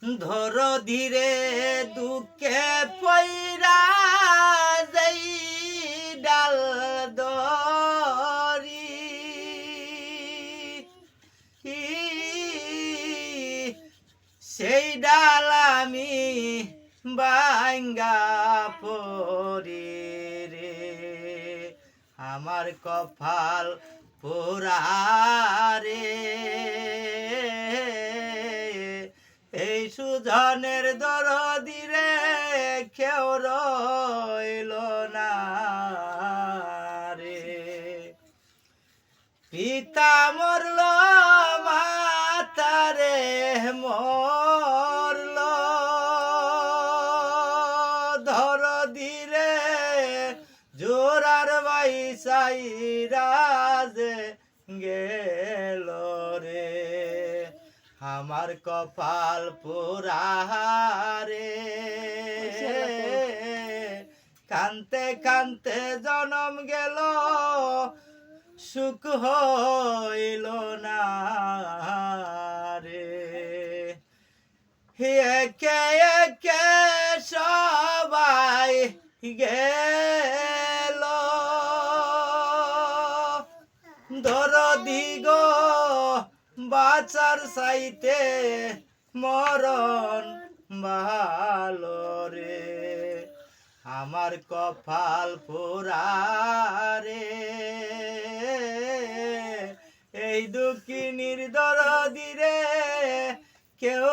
ধর ধীরে দুঃখে পইরা যাই ডাল দরি সেই ডাল আমি ভাঙ্গা পড়ি রে আমার কপাল পোড়া রে এই সুজনের দরদি রে কেউ রইল না রে পিতা মরল মাতা রে মরল দরদি রে জোরার বাই সাইরাজ গেল রে আমার কপাল পোড়া রে কানতে কানতে জনম গেল সুখ হইল না রে একে একে সবাই গেল দরদি গো বাঁচার চাইতে মরণ ভালো রে আমার কপাল পোড়া রে এই দুঃখিনীর দরদি রে কেউ